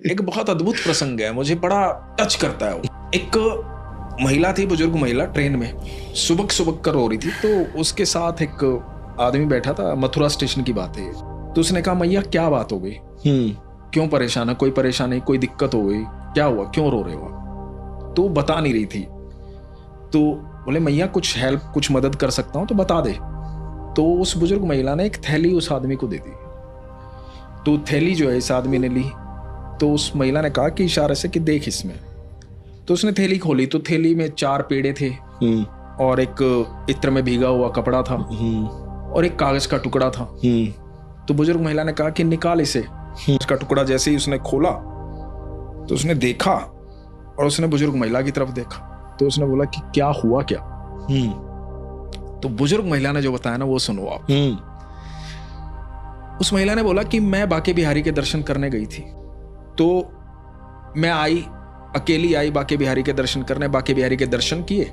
एक बहुत अद्भुत प्रसंग है, मुझे बड़ा टच करता है वो। एक महिला थी, बुजुर्ग महिला, ट्रेन में सुबक सुबक कर रो रही थी। तो उसके साथ एक आदमी बैठा था, मथुरा स्टेशन की बात है। तो उसने कहा, मैया क्या बात हो गई, क्यों परेशान है, कोई परेशानी, कोई दिक्कत हो गई, क्या हुआ, क्यों रो रहे हो? तो बता नहीं रही थी। तो बोले, मैया कुछ हेल्प, कुछ मदद कर सकता हूँ तो बता दे। तो उस बुजुर्ग महिला ने एक थैली उस आदमी को दे दी। तो थैली जो है इस आदमी ने ली। तो उस महिला ने कहा कि इशारे से कि देख इसमें। तो उसने थैली खोली तो थैली में 4 पेड़े थे और एक इत्र में भीगा हुआ कपड़ा था और एक कागज का टुकड़ा था। तो बुजुर्ग महिला ने कहा कि निकाल इसे। उसका टुकड़ा जैसे ही उसने खोला तो उसने देखा और उसने बुजुर्ग महिला की तरफ देखा। तो उसने बोला कि क्या हुआ क्या? तो बुजुर्ग महिला ने जो बताया ना वो सुनो आप। उस महिला ने बोला कि मैं बांके बिहारी के दर्शन करने गई थी। तो मैं आई, अकेली आई बांके बिहारी के दर्शन करने। बांके बिहारी के दर्शन किए।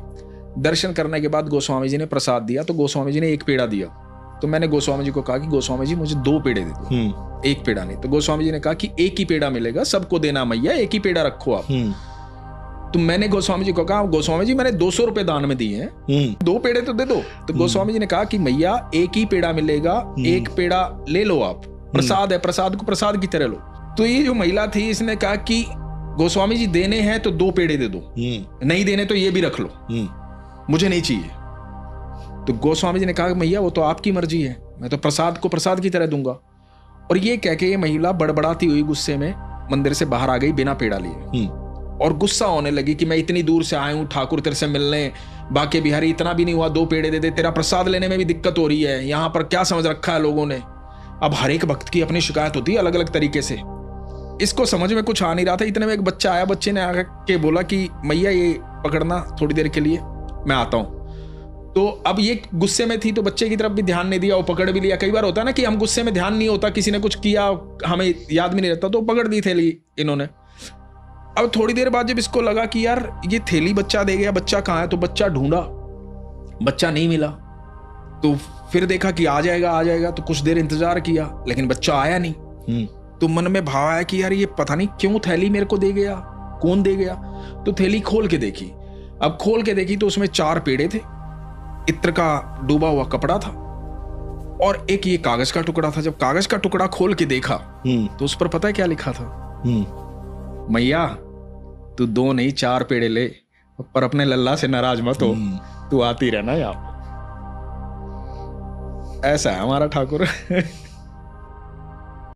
दर्शन करने के बाद गोस्वामी जी ने प्रसाद दिया। तो गोस्वामी जी ने 1 पेड़ा दिया। तो मैंने गोस्वामी जी को कहा कि गोस्वामी जी मुझे 2 पेड़े दे दो, 1 पेड़ा नहीं। तो गोस्वामी जी ने कहा कि 1 ही पेड़ा मिलेगा, सबको देना मैया, 1 ही पेड़ा रखो आप। तो मैंने गोस्वामी जी को कहा, गोस्वामी जी मैंने 200 रुपए दान में दिए हैं, 2 पेड़े तो दे दो। तो गोस्वामी जी ने कहा कि मैया 1 ही पेड़ा मिलेगा, 1 पेड़ा ले लो आप, प्रसाद है, प्रसाद को प्रसाद की तरह लो। तो ये जो महिला थी इसने कहा कि गोस्वामी जी देने हैं तो 2 पेड़े दे दो, नहीं देने तो ये भी रख लो, मुझे नहीं चाहिए। तो गोस्वामी जी ने कहा मैया वो तो आपकी मर्जी है, मैं तो प्रसाद को प्रसाद की तरह दूंगा। और ये कह के ये महिला बड़बड़ाती हुई गुस्से में मंदिर से बाहर आ गई बिना पेड़ा लिए। और गुस्सा होने लगी कि मैं इतनी दूर से आया हूं ठाकुर तेरे से मिलने, बांके बिहारी इतना भी नहीं हुआ 2 पेड़े दे दे, तेरा प्रसाद लेने में भी दिक्कत हो रही है, यहाँ पर क्या समझ रखा है लोगों ने। अब हर एक भक्त की अपनी शिकायत होती है अलग अलग तरीके से। इसको समझ में कुछ आ नहीं रहा था। इतने में एक बच्चा आया। बच्चे ने आके बोला कि मैया ये पकड़ना थोड़ी देर के लिए, मैं आता हूँ। तो अब ये गुस्से में थी तो बच्चे की तरफ भी ध्यान नहीं दिया, वो पकड़ भी लिया। कई बार होता है ना कि हम गुस्से में ध्यान नहीं होता, किसी ने कुछ किया हमें याद भी नहीं रहता, तो पकड़ दी थैली इन्होंने। अब थोड़ी देर बाद जब इसको लगा कि यार ये थैली बच्चा दे गया, बच्चा कहाँ है, तो बच्चा ढूंढा, बच्चा नहीं मिला। तो फिर देखा कि आ जाएगा आ जाएगा, तो कुछ देर इंतजार किया लेकिन बच्चा आया नहीं। तो मन में भाव आया कि यार ये पता नहीं क्यों थैली मेरे को दे गया, कौन दे गया। तो थैली खोल के देखी। अब खोल के देखी तो उसमें 4 पेड़े थे, इत्र का डूबा हुआ कपड़ा था और एक ये कागज का टुकड़ा था। जब कागज का टुकड़ा खोल के देखा तो उस पर पता है क्या लिखा था? मैया तू 2 नहीं 4 पेड़े ले, पर अपने लल्ला से नाराज मत हो, तू आती रहना यहाँ। ऐसा है हमारा ठाकुर।